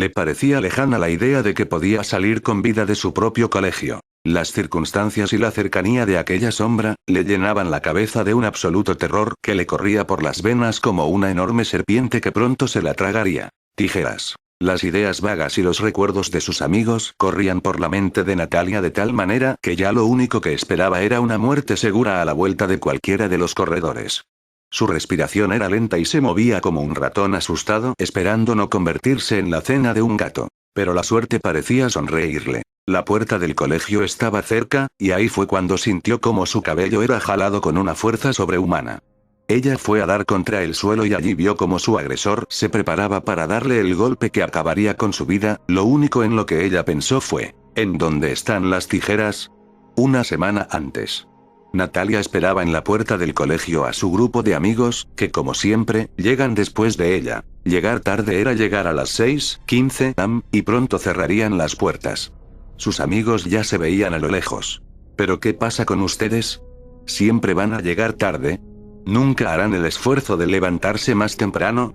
Le parecía lejana la idea de que podía salir con vida de su propio colegio. Las circunstancias y la cercanía de aquella sombra, le llenaban la cabeza de un absoluto terror que le corría por las venas como una enorme serpiente que pronto se la tragaría. Tijeras. Las ideas vagas y los recuerdos de sus amigos corrían por la mente de Natalia de tal manera que ya lo único que esperaba era una muerte segura a la vuelta de cualquiera de los corredores. Su respiración era lenta y se movía como un ratón asustado esperando no convertirse en la cena de un gato. Pero la suerte parecía sonreírle. La puerta del colegio estaba cerca, y ahí fue cuando sintió como su cabello era jalado con una fuerza sobrehumana. Ella fue a dar contra el suelo y allí vio como su agresor se preparaba para darle el golpe que acabaría con su vida. Lo único en lo que ella pensó fue, ¿en dónde están las tijeras? Una semana antes. Natalia esperaba en la puerta del colegio a su grupo de amigos, que como siempre, llegan después de ella. Llegar tarde era llegar a las 6:15 am, y pronto cerrarían las puertas. Sus amigos ya se veían a lo lejos. ¿Pero qué pasa con ustedes? ¿Siempre van a llegar tarde? ¿Nunca harán el esfuerzo de levantarse más temprano?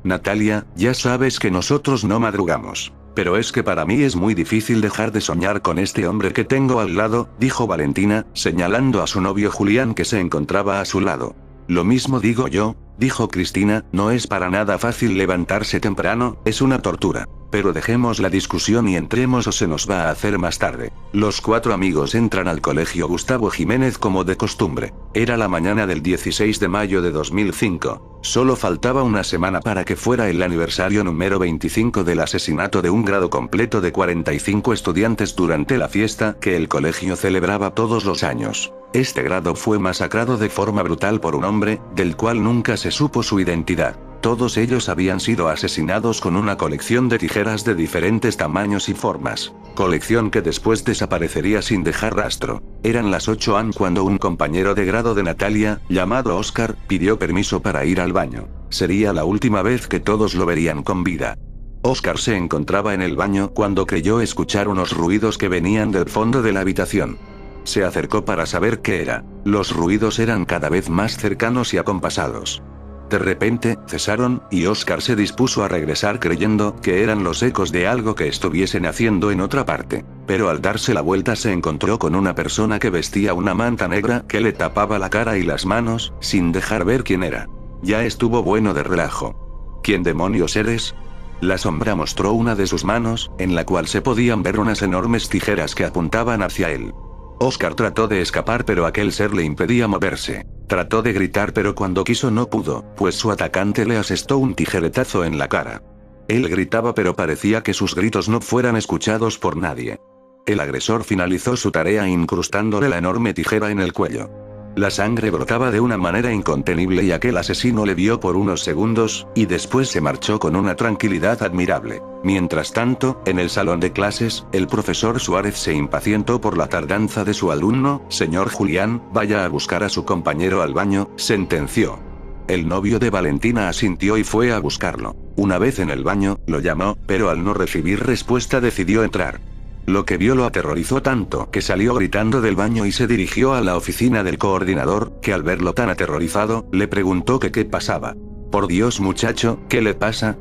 Natalia, ya sabes que nosotros no madrugamos. Pero es que para mí es muy difícil dejar de soñar con este hombre que tengo al lado, dijo Valentina, señalando a su novio Julián que se encontraba a su lado. Lo mismo digo yo, dijo Cristina, no es para nada fácil levantarse temprano, es una tortura. Pero dejemos la discusión y entremos o se nos va a hacer más tarde. Los 4 amigos entran al colegio Gustavo Jiménez como de costumbre. Era la mañana del 16 de mayo de 2005. Solo faltaba una semana para que fuera el aniversario número 25 del asesinato de un grado completo de 45 estudiantes durante la fiesta que el colegio celebraba todos los años. Este grado fue masacrado de forma brutal por un hombre, del cual nunca se supo su identidad. Todos ellos habían sido asesinados con una colección de tijeras de diferentes tamaños y formas. Colección que después desaparecería sin dejar rastro. Eran las 8 am cuando un compañero de grado de Natalia, llamado Oscar, pidió permiso para ir al baño. Sería la última vez que todos lo verían con vida. Oscar se encontraba en el baño cuando creyó escuchar unos ruidos que venían del fondo de la habitación. Se acercó para saber qué era. Los ruidos eran cada vez más cercanos y acompasados. De repente, cesaron, y Oscar se dispuso a regresar creyendo que eran los ecos de algo que estuviesen haciendo en otra parte. Pero al darse la vuelta se encontró con una persona que vestía una manta negra que le tapaba la cara y las manos, sin dejar ver quién era. Ya estuvo bueno de relajo. ¿Quién demonios eres? La sombra mostró una de sus manos, en la cual se podían ver unas enormes tijeras que apuntaban hacia él. Oscar trató de escapar pero aquel ser le impedía moverse. Trató de gritar pero cuando quiso no pudo, pues su atacante le asestó un tijeretazo en la cara. Él gritaba pero parecía que sus gritos no fueran escuchados por nadie. El agresor finalizó su tarea incrustándole la enorme tijera en el cuello. La sangre brotaba de una manera incontenible y aquel asesino le vio por unos segundos, y después se marchó con una tranquilidad admirable. Mientras tanto, en el salón de clases, el profesor Suárez se impacientó por la tardanza de su alumno. Señor Julián, vaya a buscar a su compañero al baño, sentenció. El novio de Valentina asintió y fue a buscarlo. Una vez en el baño, lo llamó, pero al no recibir respuesta decidió entrar. Lo que vio lo aterrorizó tanto que salió gritando del baño y se dirigió a la oficina del coordinador, que al verlo tan aterrorizado, le preguntó que qué pasaba. Por Dios muchacho, ¿qué le pasa?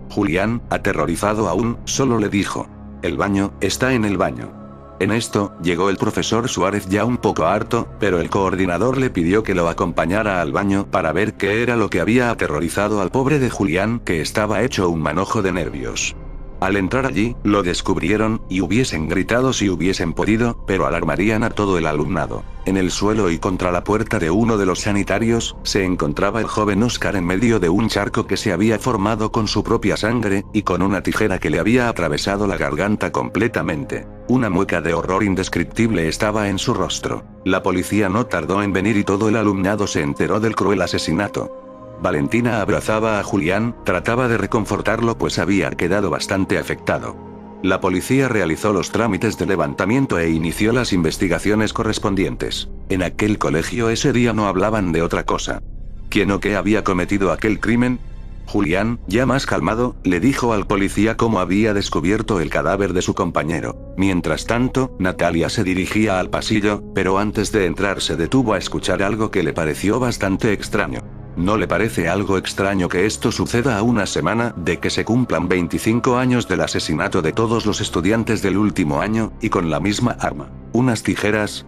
Julián, aterrorizado aún, solo le dijo: el baño, está en el baño. En esto, llegó el profesor Suárez ya un poco harto, pero el coordinador le pidió que lo acompañara al baño para ver qué era lo que había aterrorizado al pobre de Julián, que estaba hecho un manojo de nervios. Al entrar allí, lo descubrieron, y hubiesen gritado si hubiesen podido, pero alarmarían a todo el alumnado. En el suelo y contra la puerta de uno de los sanitarios, se encontraba el joven Oscar en medio de un charco que se había formado con su propia sangre, y con una tijera que le había atravesado la garganta completamente. Una mueca de horror indescriptible estaba en su rostro. La policía no tardó en venir y todo el alumnado se enteró del cruel asesinato. Valentina abrazaba a Julián, trataba de reconfortarlo pues había quedado bastante afectado. La policía realizó los trámites de levantamiento e inició las investigaciones correspondientes. En aquel colegio ese día no hablaban de otra cosa. ¿Quién o qué había cometido aquel crimen? Julián, ya más calmado, le dijo al policía cómo había descubierto el cadáver de su compañero. Mientras tanto, Natalia se dirigía al pasillo, pero antes de entrar se detuvo a escuchar algo que le pareció bastante extraño. ¿No le parece algo extraño que esto suceda a una semana de que se cumplan 25 años del asesinato de todos los estudiantes del último año, y con la misma arma? ¿Unas tijeras?,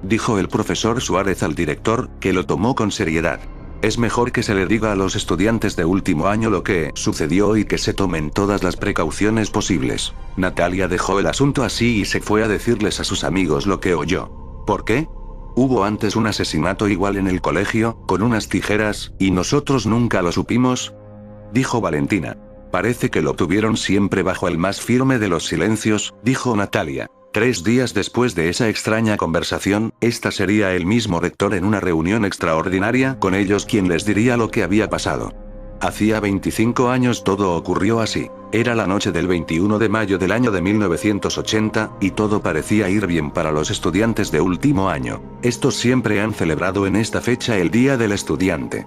dijo el profesor Suárez al director, que lo tomó con seriedad. Es mejor que se le diga a los estudiantes de último año lo que sucedió y que se tomen todas las precauciones posibles. Natalia dejó el asunto así y se fue a decirles a sus amigos lo que oyó. ¿Por qué? ¿Hubo antes un asesinato igual en el colegio, con unas tijeras, y nosotros nunca lo supimos?, dijo Valentina. Parece que lo tuvieron siempre bajo el más firme de los silencios, dijo Natalia. 3 días después de esa extraña conversación, esta sería el mismo rector en una reunión extraordinaria con ellos quien les diría lo que había pasado. Hacía 25 años todo ocurrió así. Era la noche del 21 de mayo del año de 1980, y todo parecía ir bien para los estudiantes de último año. Estos siempre han celebrado en esta fecha el Día del Estudiante.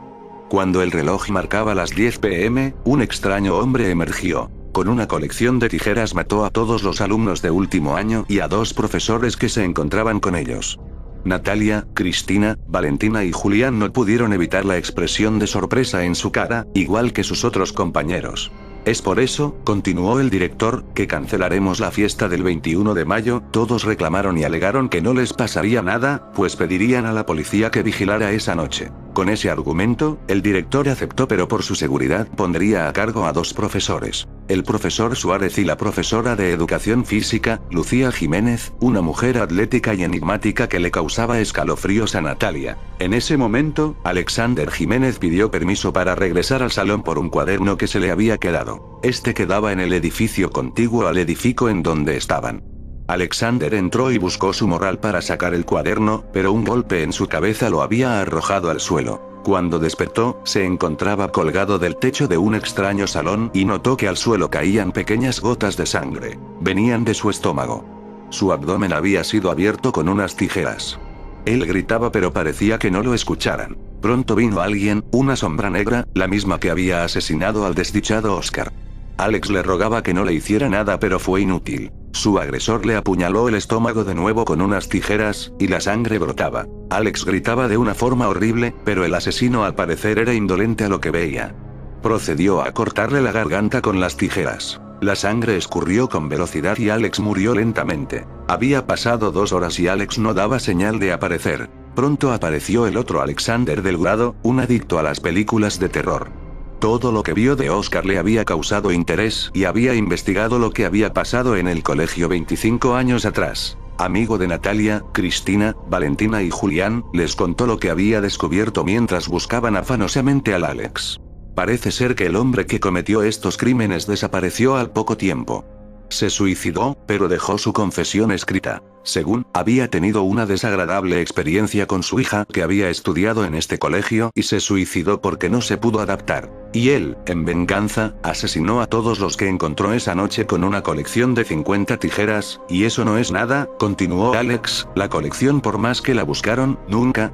Cuando el reloj marcaba las 10 p.m., un extraño hombre emergió. Con una colección de tijeras mató a todos los alumnos de último año y a 2 profesores que se encontraban con ellos. Natalia, Cristina, Valentina y Julián no pudieron evitar la expresión de sorpresa en su cara, igual que sus otros compañeros. Es por eso, continuó el director, que cancelaremos la fiesta del 21 de mayo, todos reclamaron y alegaron que no les pasaría nada, pues pedirían a la policía que vigilara esa noche. Con ese argumento, el director aceptó, pero por su seguridad pondría a cargo a 2 profesores. El profesor Suárez y la profesora de educación física, Lucía Jiménez, una mujer atlética y enigmática que le causaba escalofríos a Natalia. En ese momento, Alexander Jiménez pidió permiso para regresar al salón por un cuaderno que se le había quedado. Este quedaba en el edificio contiguo al edificio en donde estaban. Alexander entró y buscó su morral para sacar el cuaderno, pero un golpe en su cabeza lo había arrojado al suelo. Cuando despertó, se encontraba colgado del techo de un extraño salón y notó que al suelo caían pequeñas gotas de sangre. Venían de su estómago. Su abdomen había sido abierto con unas tijeras. Él gritaba, pero parecía que no lo escucharan. Pronto vino alguien, una sombra negra, la misma que había asesinado al desdichado Oscar. Alex le rogaba que no le hiciera nada, pero fue inútil. Su agresor le apuñaló el estómago de nuevo con unas tijeras, y la sangre brotaba. Alex gritaba de una forma horrible, pero el asesino al parecer era indolente a lo que veía. Procedió a cortarle la garganta con las tijeras. La sangre escurrió con velocidad y Alex murió lentamente. Había pasado 2 horas y Alex no daba señal de aparecer. Pronto apareció el otro Alexander Delgado, un adicto a las películas de terror. Todo lo que vio de Oscar le había causado interés y había investigado lo que había pasado en el colegio 25 años atrás. Amigo de Natalia, Cristina, Valentina y Julián, les contó lo que había descubierto mientras buscaban afanosamente al Alex. Parece ser que el hombre que cometió estos crímenes desapareció al poco tiempo. Se suicidó, pero dejó su confesión escrita. Según, había tenido una desagradable experiencia con su hija que había estudiado en este colegio y se suicidó porque no se pudo adaptar. Y él, en venganza, asesinó a todos los que encontró esa noche con una colección de 50 tijeras, y eso no es nada, continuó Alex, la colección por más que la buscaron, nunca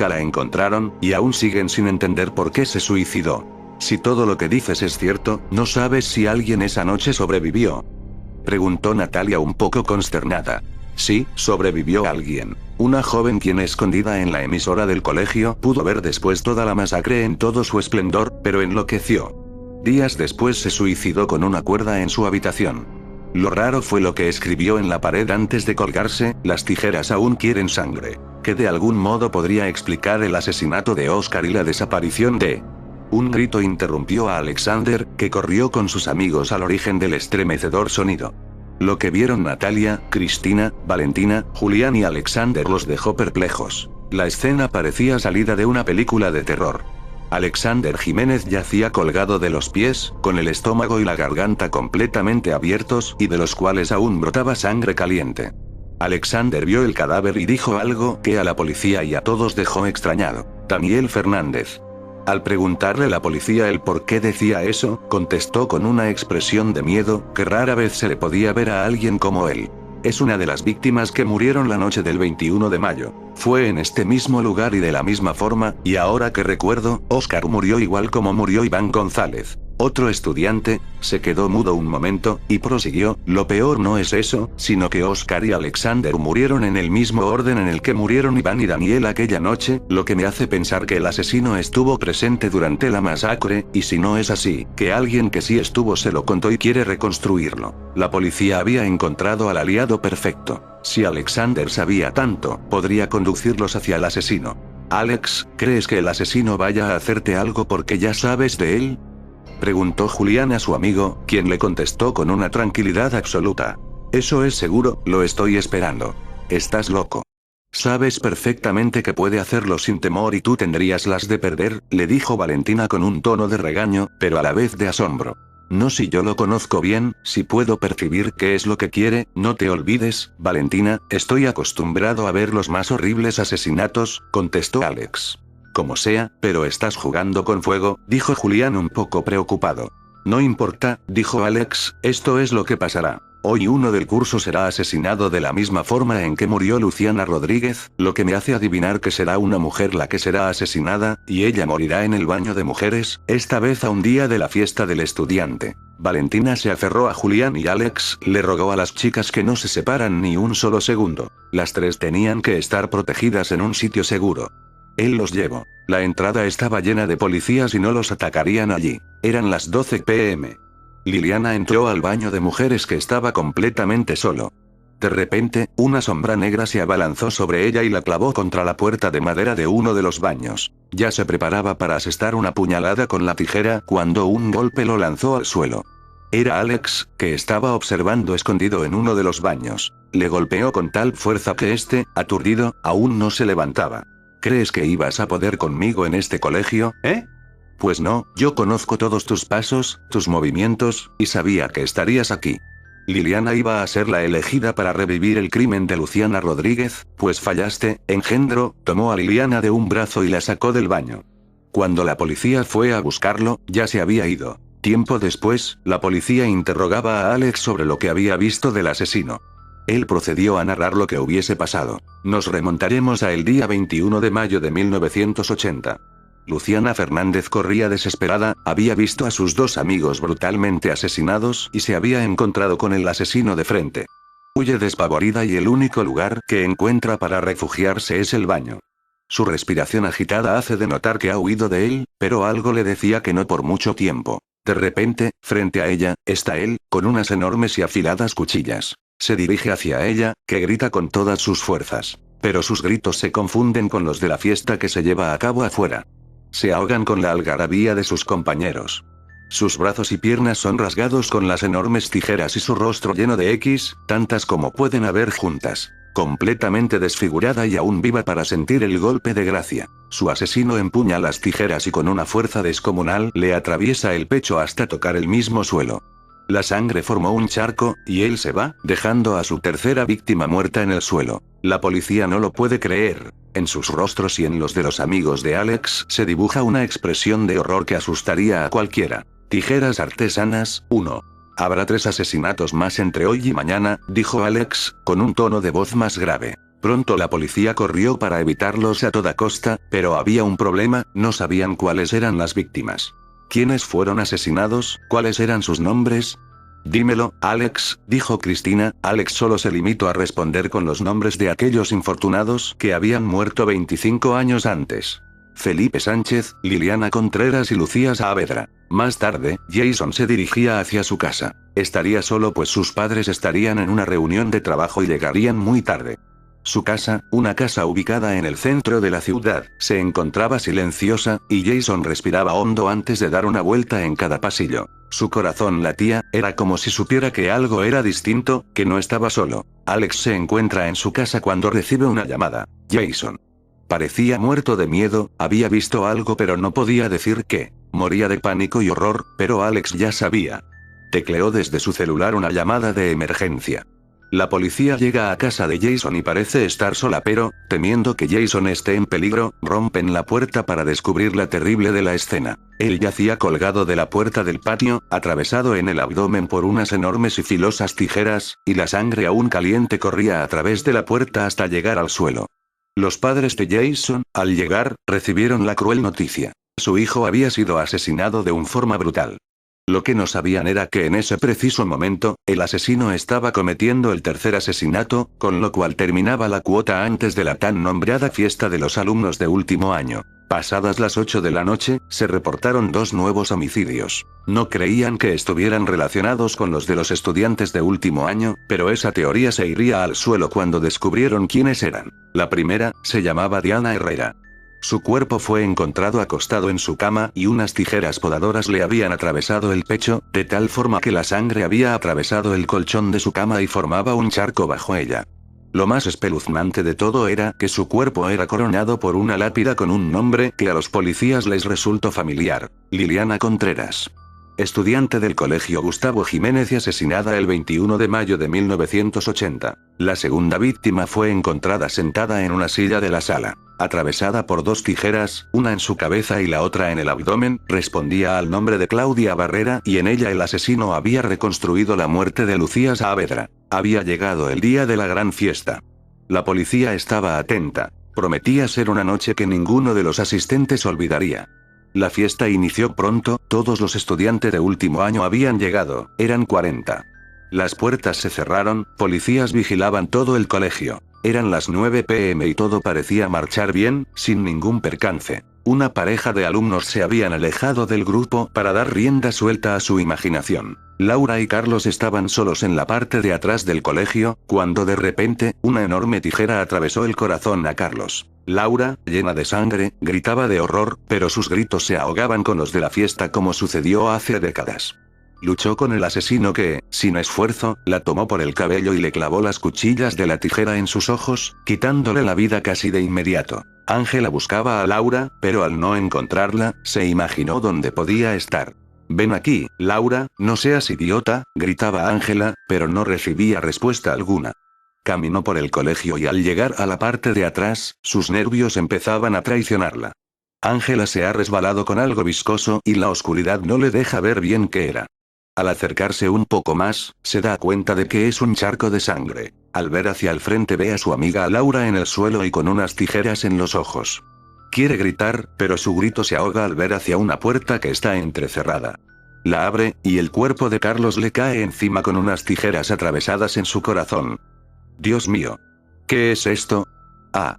la encontraron, y aún siguen sin entender por qué se suicidó. Si todo lo que dices es cierto, ¿no sabes si alguien esa noche sobrevivió?, preguntó Natalia un poco consternada. Sí, sobrevivió alguien. Una joven quien escondida en la emisora del colegio pudo ver después toda la masacre en todo su esplendor, pero enloqueció. Días después se suicidó con una cuerda en su habitación. Lo raro fue lo que escribió en la pared antes de colgarse: las tijeras aún quieren sangre. Que de algún modo podría explicar el asesinato de Oscar y la desaparición de... Un grito interrumpió a Alexander, que corrió con sus amigos al origen del estremecedor sonido. Lo que vieron Natalia, Cristina, Valentina, Julián y Alexander los dejó perplejos. La escena parecía salida de una película de terror. Alexander Jiménez yacía colgado de los pies, con el estómago y la garganta completamente abiertos, y de los cuales aún brotaba sangre caliente. Alexander vio el cadáver y dijo algo que a la policía y a todos dejó extrañado. Daniel Fernández. Al preguntarle a la policía el por qué decía eso, contestó con una expresión de miedo que rara vez se le podía ver a alguien como él. Es una de las víctimas que murieron la noche del 21 de mayo. Fue en este mismo lugar y de la misma forma, y ahora que recuerdo, Oscar murió igual como murió Iván González. Otro estudiante se quedó mudo un momento, y prosiguió: lo peor no es eso, sino que Oscar y Alexander murieron en el mismo orden en el que murieron Iván y Daniel aquella noche, lo que me hace pensar que el asesino estuvo presente durante la masacre, y si no es así, que alguien que sí estuvo se lo contó y quiere reconstruirlo. La policía había encontrado al aliado perfecto. Si Alexander sabía tanto, podría conducirlos hacia el asesino. Alex, ¿crees que el asesino vaya a hacerte algo porque ya sabes de él?, preguntó Julián a su amigo, quien le contestó con una tranquilidad absoluta. Eso es seguro, lo estoy esperando. Estás loco. Sabes perfectamente que puede hacerlo sin temor y tú tendrías las de perder, le dijo Valentina con un tono de regaño, pero a la vez de asombro. No, si yo lo conozco bien, si puedo percibir qué es lo que quiere, no te olvides, Valentina, estoy acostumbrado a ver los más horribles asesinatos, contestó Alex. Como sea, pero estás jugando con fuego, dijo Julián un poco preocupado. No importa, dijo Alex, esto es lo que pasará. Hoy uno del curso será asesinado de la misma forma en que murió Luciana Rodríguez, lo que me hace adivinar que será una mujer la que será asesinada, y ella morirá en el baño de mujeres, esta vez a un día de la fiesta del estudiante. Valentina se aferró a Julián y Alex le rogó a las chicas que no se separan ni un solo segundo. Las tres tenían que estar protegidas en un sitio seguro. Él los llevó. La entrada estaba llena de policías y no los atacarían allí. Eran las 12 p.m. Liliana entró al baño de mujeres que estaba completamente solo. De repente, una sombra negra se abalanzó sobre ella y la clavó contra la puerta de madera de uno de los baños. Ya se preparaba para asestar una puñalada con la tijera cuando un golpe lo lanzó al suelo. Era Alex, que estaba observando escondido en uno de los baños. Le golpeó con tal fuerza que este, aturdido, aún no se levantaba. ¿Crees que ibas a poder conmigo en este colegio, eh? Pues no, yo conozco todos tus pasos, tus movimientos, y sabía que estarías aquí. Liliana iba a ser la elegida para revivir el crimen de Luciana Rodríguez, pues fallaste, engendro, tomó a Liliana de un brazo y la sacó del baño. Cuando la policía fue a buscarlo, ya se había ido. Tiempo después, la policía interrogaba a Alex sobre lo que había visto del asesino. Él procedió a narrar lo que hubiese pasado. Nos remontaremos a el día 21 de mayo de 1980. Luciana Fernández corría desesperada, había visto a sus dos amigos brutalmente asesinados y se había encontrado con el asesino de frente. Huye despavorida y el único lugar que encuentra para refugiarse es el baño. Su respiración agitada hace de notar que ha huido de él, pero algo le decía que no por mucho tiempo. De repente, frente a ella, está él, con unas enormes y afiladas cuchillas. Se dirige hacia ella, que grita con todas sus fuerzas. Pero sus gritos se confunden con los de la fiesta que se lleva a cabo afuera. Se ahogan con la algarabía de sus compañeros. Sus brazos y piernas son rasgados con las enormes tijeras y su rostro lleno de X, tantas como pueden haber juntas. Completamente desfigurada y aún viva para sentir el golpe de gracia. Su asesino empuña las tijeras y con una fuerza descomunal le atraviesa el pecho hasta tocar el mismo suelo. La sangre formó un charco, y él se va, dejando a su tercera víctima muerta en el suelo. La policía no lo puede creer. En sus rostros y en los de los amigos de Alex se dibuja una expresión de horror que asustaría a cualquiera. Tijeras artesanas, 1. Habrá 3 asesinatos más entre hoy y mañana, dijo Alex, con un tono de voz más grave. Pronto la policía corrió para evitarlos a toda costa, pero había un problema, no sabían cuáles eran las víctimas. ¿Quiénes fueron asesinados? ¿Cuáles eran sus nombres? Dímelo, Alex, dijo Cristina. Alex solo se limitó a responder con los nombres de aquellos infortunados que habían muerto 25 años antes. Felipe Sánchez, Liliana Contreras y Lucía Saavedra. Más tarde, Jason se dirigía hacia su casa. Estaría solo pues sus padres estarían en una reunión de trabajo y llegarían muy tarde. Su casa, una casa ubicada en el centro de la ciudad, se encontraba silenciosa, y Jason respiraba hondo antes de dar una vuelta en cada pasillo. Su corazón latía, era como si supiera que algo era distinto, que no estaba solo. Alex se encuentra en su casa cuando recibe una llamada. Jason. Parecía muerto de miedo, había visto algo pero no podía decir qué. Moría de pánico y horror, pero Alex ya sabía. Tecleó desde su celular una llamada de emergencia. La policía llega a casa de Jason y parece estar sola, pero, temiendo que Jason esté en peligro, rompen la puerta para descubrir la terrible de la escena. Él yacía colgado de la puerta del patio, atravesado en el abdomen por unas enormes y filosas tijeras, y la sangre aún caliente corría a través de la puerta hasta llegar al suelo. Los padres de Jason, al llegar, recibieron la cruel noticia. Su hijo había sido asesinado de una forma brutal. Lo que no sabían era que en ese preciso momento, el asesino estaba cometiendo el tercer asesinato, con lo cual terminaba la cuota antes de la tan nombrada fiesta de los alumnos de último año. Pasadas las 8 de la noche, se reportaron 2 nuevos homicidios. No creían que estuvieran relacionados con los de los estudiantes de último año, pero esa teoría se iría al suelo cuando descubrieron quiénes eran. La primera, se llamaba Diana Herrera. Su cuerpo fue encontrado acostado en su cama y unas tijeras podadoras le habían atravesado el pecho, de tal forma que la sangre había atravesado el colchón de su cama y formaba un charco bajo ella. Lo más espeluznante de todo era que su cuerpo era coronado por una lápida con un nombre que a los policías les resultó familiar: Liliana Contreras. Estudiante del colegio Gustavo Jiménez y asesinada el 21 de mayo de 1980. La segunda víctima fue encontrada sentada en una silla de la sala, atravesada por 2 tijeras, una en su cabeza y la otra en el abdomen. Respondía al nombre de Claudia Barrera y en ella el asesino había reconstruido la muerte de Lucía Saavedra. Había llegado el día de la gran fiesta. La policía estaba atenta. Prometía ser una noche que ninguno de los asistentes olvidaría. La fiesta inició pronto, todos los estudiantes de último año habían llegado, eran 40. Las puertas se cerraron, policías vigilaban todo el colegio. Eran las 9 p.m. y todo parecía marchar bien, sin ningún percance. Una pareja de alumnos se habían alejado del grupo para dar rienda suelta a su imaginación. Laura y Carlos estaban solos en la parte de atrás del colegio, cuando de repente, una enorme tijera atravesó el corazón a Carlos. Laura, llena de sangre, gritaba de horror, pero sus gritos se ahogaban con los de la fiesta como sucedió hace décadas. Luchó con el asesino que, sin esfuerzo, la tomó por el cabello y le clavó las cuchillas de la tijera en sus ojos, quitándole la vida casi de inmediato. Ángela buscaba a Laura, pero al no encontrarla, se imaginó dónde podía estar. «Ven aquí, Laura, no seas idiota», gritaba Ángela, pero no recibía respuesta alguna. Caminó por el colegio y al llegar a la parte de atrás, sus nervios empezaban a traicionarla. Ángela se ha resbalado con algo viscoso y la oscuridad no le deja ver bien qué era. Al acercarse un poco más, se da cuenta de que es un charco de sangre. Al ver hacia el frente ve a su amiga Laura en el suelo y con unas tijeras en los ojos. Quiere gritar, pero su grito se ahoga al ver hacia una puerta que está entrecerrada. La abre, y el cuerpo de Carlos le cae encima con unas tijeras atravesadas en su corazón. Dios mío. ¿Qué es esto? Ah.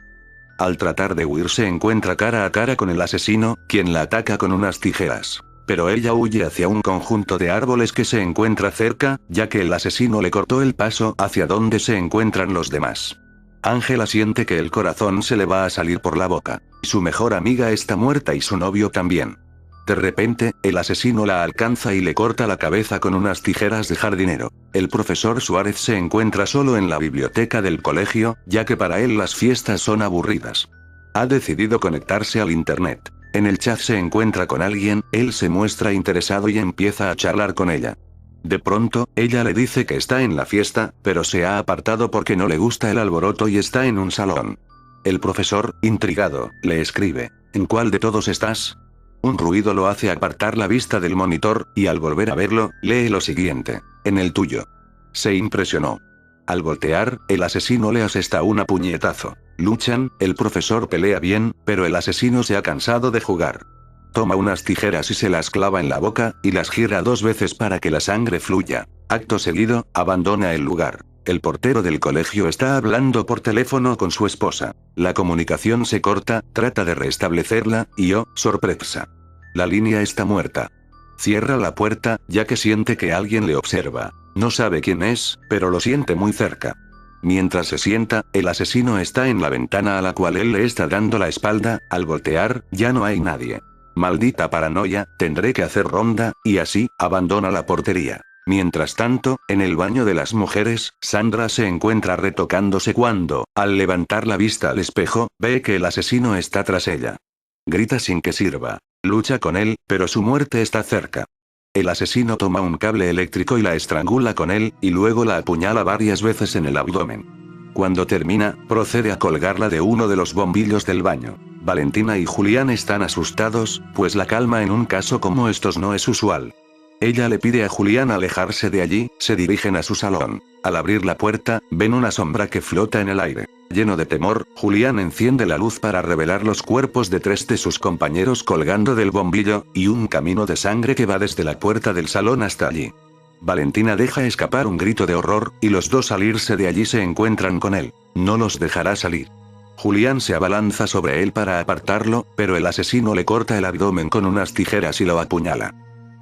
Al tratar de huir se encuentra cara a cara con el asesino, quien la ataca con unas tijeras. Pero ella huye hacia un conjunto de árboles que se encuentra cerca, ya que el asesino le cortó el paso hacia donde se encuentran los demás. Ángela siente que el corazón se le va a salir por la boca. Su mejor amiga está muerta y su novio también. De repente, el asesino la alcanza y le corta la cabeza con unas tijeras de jardinero. El profesor Suárez se encuentra solo en la biblioteca del colegio, ya que para él las fiestas son aburridas. Ha decidido conectarse al internet. En el chat se encuentra con alguien, él se muestra interesado y empieza a charlar con ella. De pronto, ella le dice que está en la fiesta, pero se ha apartado porque no le gusta el alboroto y está en un salón. El profesor, intrigado, le escribe: ¿en cuál de todos estás? Un ruido lo hace apartar la vista del monitor, y al volver a verlo, lee lo siguiente: en el tuyo. Se impresionó. Al voltear, el asesino le asesta un puñetazo. Luchan, el profesor pelea bien, pero el asesino se ha cansado de jugar. Toma unas tijeras y se las clava en la boca, y las gira 2 veces para que la sangre fluya. Acto seguido, abandona el lugar. El portero del colegio está hablando por teléfono con su esposa. La comunicación se corta, trata de restablecerla, y oh, sorpresa. La línea está muerta. Cierra la puerta, ya que siente que alguien le observa. No sabe quién es, pero lo siente muy cerca. Mientras se sienta, el asesino está en la ventana a la cual él le está dando la espalda. Al voltear, ya no hay nadie. Maldita paranoia, tendré que hacer ronda, y así, abandona la portería. Mientras tanto, en el baño de las mujeres, Sandra se encuentra retocándose cuando, al levantar la vista al espejo, ve que el asesino está tras ella. Grita sin que sirva. Lucha con él, pero su muerte está cerca. El asesino toma un cable eléctrico y la estrangula con él, y luego la apuñala varias veces en el abdomen. Cuando termina, procede a colgarla de uno de los bombillos del baño. Valentina y Julián están asustados, pues la calma en un caso como estos no es usual. Ella le pide a Julián alejarse de allí, se dirigen a su salón. Al abrir la puerta, ven una sombra que flota en el aire. Lleno de temor, Julián enciende la luz para revelar los cuerpos de 3 de sus compañeros colgando del bombillo, y un camino de sangre que va desde la puerta del salón hasta allí. Valentina deja escapar un grito de horror, y los dos al irse de allí se encuentran con él. No los dejará salir. Julián se abalanza sobre él para apartarlo, pero el asesino le corta el abdomen con unas tijeras y lo apuñala.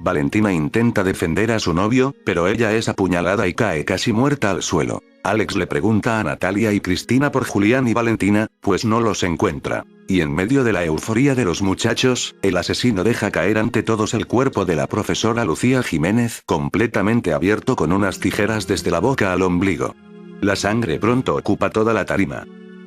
Valentina intenta defender a su novio, pero ella es apuñalada y cae casi muerta al suelo. Alex le pregunta a Natalia y Cristina por Julián y Valentina, pues no los encuentra. Y en medio de la euforia de los muchachos, el asesino deja caer ante todos el cuerpo de la profesora Lucía Jiménez, completamente abierto con unas tijeras desde la boca al ombligo. La sangre pronto ocupa toda la tarima.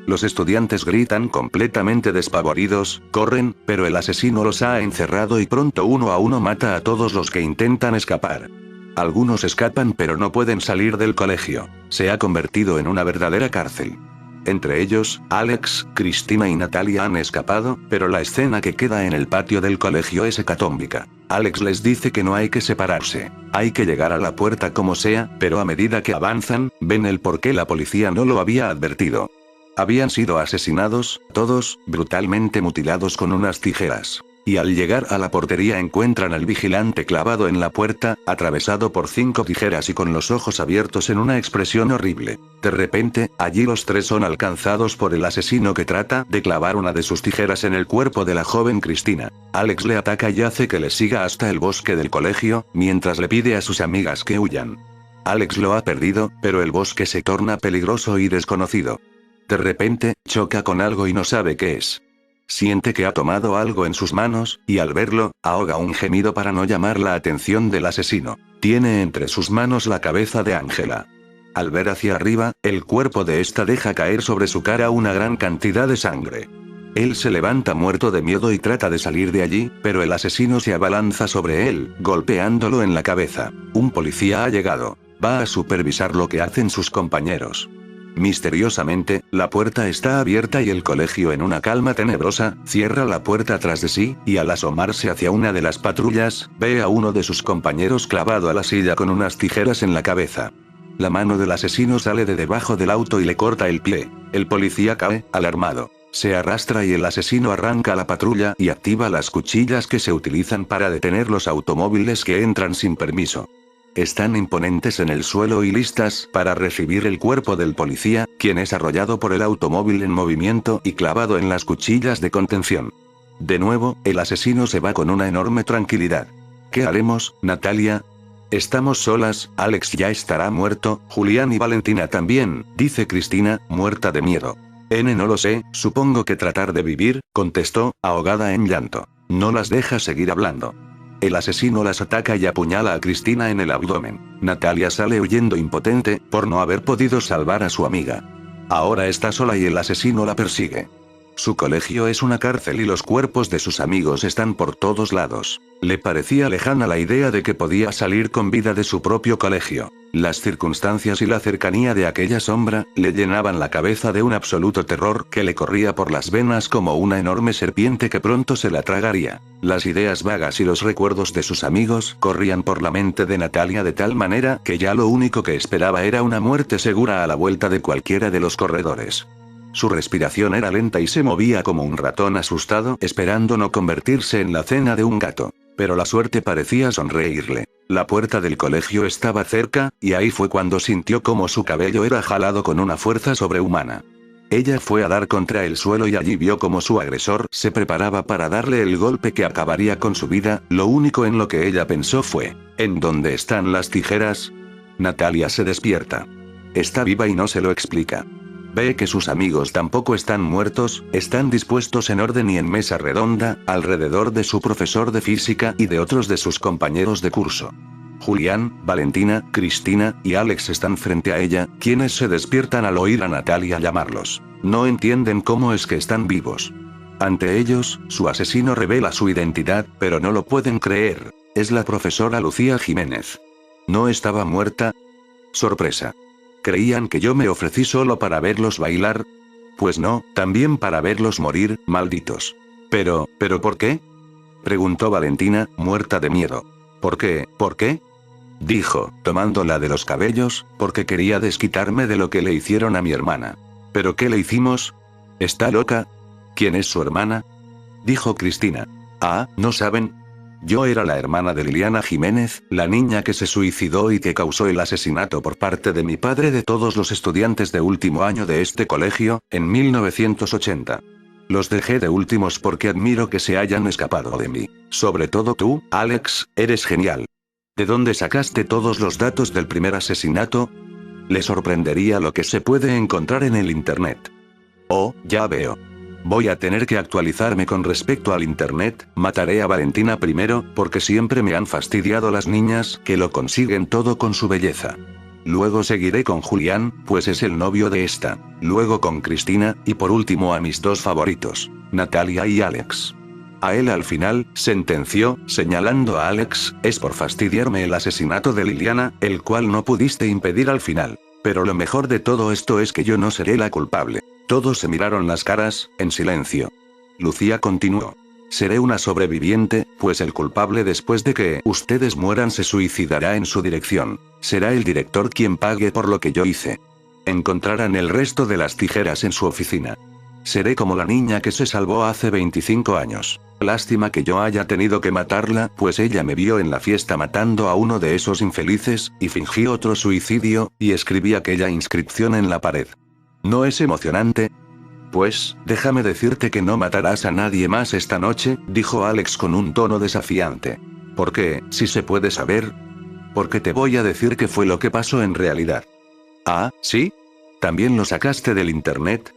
Los estudiantes gritan completamente despavoridos, corren, pero el asesino los ha encerrado y pronto uno a uno mata a todos los que intentan escapar. Algunos escapan pero no pueden salir del colegio. Se ha convertido en una verdadera cárcel. Entre ellos, Alex, Cristina y Natalia han escapado, pero la escena que queda en el patio del colegio es hecatómbica. Alex les dice que no hay que separarse. Hay que llegar a la puerta como sea, pero a medida que avanzan, ven el por qué la policía no lo había advertido. Habían sido asesinados, todos, brutalmente mutilados con unas tijeras. Y al llegar a la portería encuentran al vigilante clavado en la puerta, atravesado por 5 tijeras y con los ojos abiertos en una expresión horrible. De repente, allí los 3 son alcanzados por el asesino que trata de clavar una de sus tijeras en el cuerpo de la joven Cristina. Alex le ataca y hace que le siga hasta el bosque del colegio, mientras le pide a sus amigas que huyan. Alex lo ha perdido, pero el bosque se torna peligroso y desconocido. De repente, choca con algo y no sabe qué es. Siente que ha tomado algo en sus manos, y al verlo, ahoga un gemido para no llamar la atención del asesino. Tiene entre sus manos la cabeza de Ángela. Al ver hacia arriba, el cuerpo de esta deja caer sobre su cara una gran cantidad de sangre. Él se levanta muerto de miedo y trata de salir de allí, pero el asesino se abalanza sobre él, golpeándolo en la cabeza. Un policía ha llegado. Va a supervisar lo que hacen sus compañeros. Misteriosamente, la puerta está abierta y el colegio en una calma tenebrosa, cierra la puerta tras de sí, y al asomarse hacia una de las patrullas, ve a uno de sus compañeros clavado a la silla con unas tijeras en la cabeza. La mano del asesino sale de debajo del auto y le corta el pie. El policía cae, alarmado. Se arrastra y el asesino arranca la patrulla y activa las cuchillas que se utilizan para detener los automóviles que entran sin permiso. Están imponentes en el suelo y listas para recibir el cuerpo del policía, quien es arrollado por el automóvil en movimiento y clavado en las cuchillas de contención. De nuevo, el asesino se va con una enorme tranquilidad. ¿Qué haremos, Natalia? Estamos solas, Alex ya estará muerto, Julián y Valentina también, dice Cristina, muerta de miedo. No lo sé, supongo que tratar de vivir, contestó, ahogada en llanto. No las deja seguir hablando. El asesino las ataca y apuñala a Cristina en el abdomen. Natalia sale huyendo impotente, por no haber podido salvar a su amiga. Ahora está sola y el asesino la persigue. Su colegio es una cárcel y los cuerpos de sus amigos están por todos lados. Le parecía lejana la idea de que podía salir con vida de su propio colegio. Las circunstancias y la cercanía de aquella sombra, le llenaban la cabeza de un absoluto terror que le corría por las venas como una enorme serpiente que pronto se la tragaría. Las ideas vagas y los recuerdos de sus amigos corrían por la mente de Natalia de tal manera que ya lo único que esperaba era una muerte segura a la vuelta de cualquiera de los corredores. Su respiración era lenta y se movía como un ratón asustado, esperando no convertirse en la cena de un gato. Pero la suerte parecía sonreírle. La puerta del colegio estaba cerca, y ahí fue cuando sintió como su cabello era jalado con una fuerza sobrehumana. Ella fue a dar contra el suelo y allí vio como su agresor se preparaba para darle el golpe que acabaría con su vida. Lo único en lo que ella pensó fue: ¿en dónde están las tijeras? Natalia se despierta. Está viva y no se lo explica. Ve que sus amigos tampoco están muertos, están dispuestos en orden y en mesa redonda, alrededor de su profesor de física y de otros de sus compañeros de curso. Julián, Valentina, Cristina y Alex están frente a ella, quienes se despiertan al oír a Natalia llamarlos. No entienden cómo es que están vivos. Ante ellos, su asesino revela su identidad, pero no lo pueden creer. Es la profesora Lucía Jiménez. ¿No estaba muerta? Sorpresa. ¿Creían que yo me ofrecí solo para verlos bailar? Pues no, también para verlos morir, malditos. ¿Pero por qué?, preguntó Valentina, muerta de miedo. ¿Por qué? ¿Por qué? Dijo, tomándola de los cabellos, porque quería desquitarme de lo que le hicieron a mi hermana. ¿Pero qué le hicimos? ¿Está loca? ¿Quién es su hermana? Dijo Cristina. Ah, ¿no saben? Yo era la hermana de Liliana Jiménez, la niña que se suicidó y que causó el asesinato por parte de mi padre de todos los estudiantes de último año de este colegio, en 1980. Los dejé de últimos porque admiro que se hayan escapado de mí. Sobre todo tú, Alex, eres genial. ¿De dónde sacaste todos los datos del primer asesinato? Le sorprendería lo que se puede encontrar en el internet. Oh, ya veo. Voy a tener que actualizarme con respecto al internet. Mataré a Valentina primero, porque siempre me han fastidiado las niñas que lo consiguen todo con su belleza. Luego seguiré con Julián, pues es el novio de esta. Luego con Cristina, y por último a mis dos favoritos, Natalia y Alex. A él al final, sentenció, señalando a Alex, es por fastidiarme el asesinato de Liliana, el cual no pudiste impedir al final. Pero lo mejor de todo esto es que yo no seré la culpable. Todos se miraron las caras, en silencio. Lucía continuó. Seré una sobreviviente, pues el culpable después de que ustedes mueran se suicidará en su dirección. Será el director quien pague por lo que yo hice. Encontrarán el resto de las tijeras en su oficina. Seré como la niña que se salvó hace 25 años. Lástima que yo haya tenido que matarla, pues ella me vio en la fiesta matando a uno de esos infelices, y fingí otro suicidio, y escribí aquella inscripción en la pared. ¿No es emocionante? Pues, déjame decirte que no matarás a nadie más esta noche, dijo Alex con un tono desafiante. ¿Por qué, si se puede saber? Porque te voy a decir qué fue lo que pasó en realidad. Ah, ¿sí? ¿También lo sacaste del internet?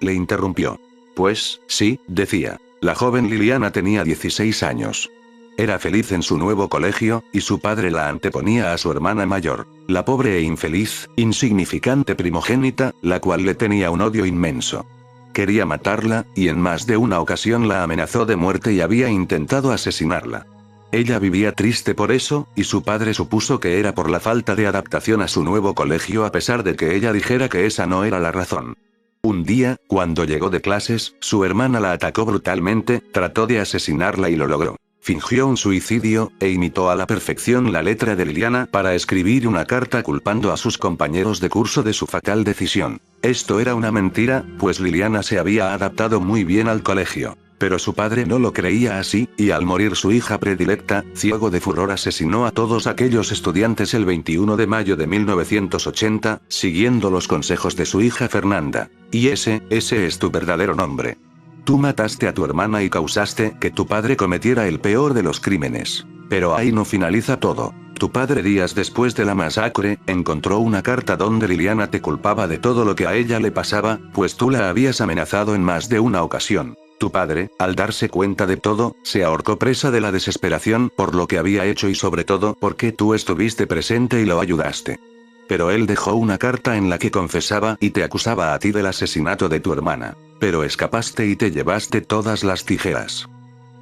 Le interrumpió. Pues, sí, decía. La joven Liliana tenía 16 años. Era feliz en su nuevo colegio, y su padre la anteponía a su hermana mayor, la pobre e infeliz, insignificante primogénita, la cual le tenía un odio inmenso. Quería matarla, y en más de una ocasión la amenazó de muerte y había intentado asesinarla. Ella vivía triste por eso, y su padre supuso que era por la falta de adaptación a su nuevo colegio a pesar de que ella dijera que esa no era la razón. Un día, cuando llegó de clases, su hermana la atacó brutalmente, trató de asesinarla y lo logró. Fingió un suicidio, e imitó a la perfección la letra de Liliana para escribir una carta culpando a sus compañeros de curso de su fatal decisión. Esto era una mentira, pues Liliana se había adaptado muy bien al colegio. Pero su padre no lo creía así, y al morir su hija predilecta, ciego de furor asesinó a todos aquellos estudiantes el 21 de mayo de 1980, siguiendo los consejos de su hija Fernanda. Y ese es tu verdadero nombre. Tú mataste a tu hermana y causaste que tu padre cometiera el peor de los crímenes. Pero ahí no finaliza todo. Tu padre días después de la masacre, encontró una carta donde Liliana te culpaba de todo lo que a ella le pasaba, pues tú la habías amenazado en más de una ocasión. Tu padre, al darse cuenta de todo, se ahorcó presa de la desesperación por lo que había hecho y sobre todo porque tú estuviste presente y lo ayudaste. Pero él dejó una carta en la que confesaba y te acusaba a ti del asesinato de tu hermana. Pero escapaste y te llevaste todas las tijeras.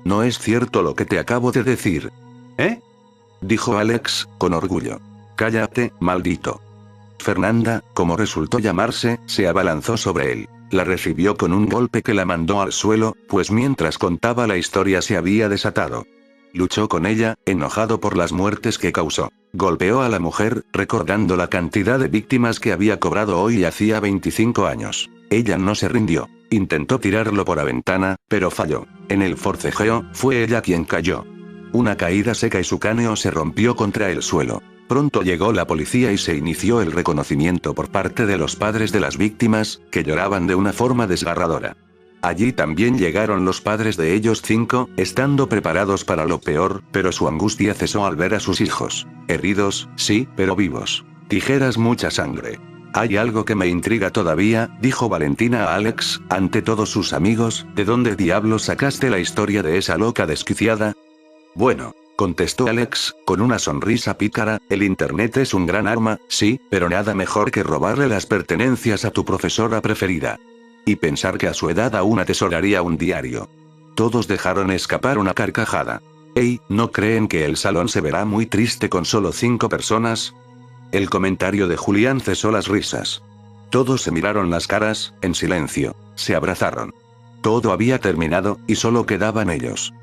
No es cierto lo que te acabo de decir. ¿Eh? Dijo Alex, con orgullo. Cállate, maldito. Fernanda, como resultó llamarse, se abalanzó sobre él. La recibió con un golpe que la mandó al suelo, pues mientras contaba la historia se había desatado. Luchó con ella, enojado por las muertes que causó. Golpeó a la mujer, recordando la cantidad de víctimas que había cobrado hoy hacía 25 años. Ella no se rindió. Intentó tirarlo por la ventana, pero falló. En el forcejeo, fue ella quien cayó. Una caída seca y su cráneo se rompió contra el suelo. Pronto llegó la policía y se inició el reconocimiento por parte de los padres de las víctimas, que lloraban de una forma desgarradora. Allí también llegaron los padres de ellos 5, estando preparados para lo peor, pero su angustia cesó al ver a sus hijos. Heridos, sí, pero vivos. Tijeras, mucha sangre. Hay algo que me intriga todavía, dijo Valentina a Alex, ante todos sus amigos, ¿de dónde diablos sacaste la historia de esa loca desquiciada? Bueno, contestó Alex, con una sonrisa pícara, el internet es un gran arma, sí, pero nada mejor que robarle las pertenencias a tu profesora preferida. Y pensar que a su edad aún atesoraría un diario. Todos dejaron escapar una carcajada. Hey, ¿no creen que el salón se verá muy triste con solo 5 personas? El comentario de Julián cesó las risas. Todos se miraron las caras, en silencio. Se abrazaron. Todo había terminado, y solo quedaban ellos.